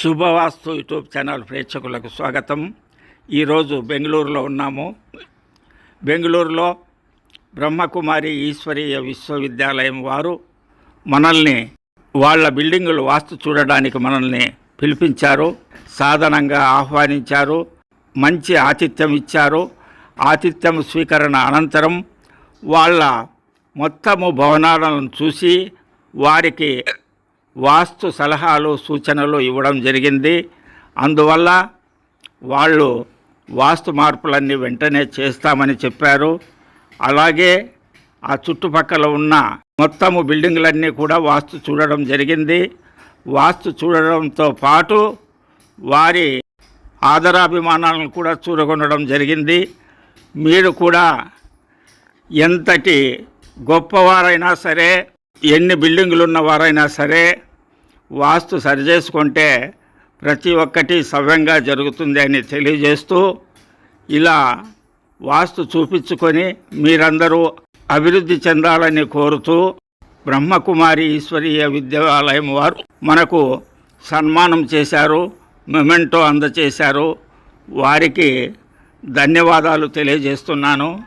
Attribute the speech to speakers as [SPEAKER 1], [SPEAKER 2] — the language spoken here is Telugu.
[SPEAKER 1] శుభవాస్తు యూట్యూబ్ ఛానల్ ప్రేక్షకులకు స్వాగతం. ఈరోజు బెంగళూరులో ఉన్నాము. బెంగళూరులో బ్రహ్మకుమారి ఈశ్వరీయ విశ్వవిద్యాలయం వారు మనల్ని వాళ్ళ బిల్డింగులు వాస్తు చూడడానికి మనల్ని పిలిపించారు, సాధారణంగా ఆహ్వానించారు, మంచి ఆతిథ్యం ఇచ్చారు. ఆతిథ్యం స్వీకరణ అనంతరం వాళ్ళ మొత్తము భవనాలను చూసి వారికి వాస్తు సలహాలు సూచనలు ఇవ్వడం జరిగింది. అందువల్ల వాళ్ళు వాస్తు మార్పులన్నీ వెంటనే చేస్తామని చెప్పారు. అలాగే ఆ చుట్టుపక్కల ఉన్న మొత్తము బిల్డింగ్లన్నీ కూడా వాస్తు చూడడం జరిగింది. వాస్తు చూడడంతో పాటు వారి ఆదరాభిమానాలను కూడా చూరగొనడం జరిగింది. మీరు కూడా ఎంతటి గొప్పవారైనా సరే, ఎన్ని బిల్డింగులు ఉన్నవారైనా సరే, వాస్తు సరిచేసుకుంటే ప్రతి ఒక్కటి సవ్యంగా జరుగుతుంది అని తెలియజేస్తూ, ఇలా వాస్తు చూపించుకొని మీరందరూ అభివృద్ధి చెందాలని కోరుతూ బ్రహ్మకుమారి ఈశ్వరీయ విద్యాలయం వారు మనకు సన్మానం చేశారు, మెమెంటో అందజేశారు. వారికి ధన్యవాదాలు తెలియజేస్తున్నాను.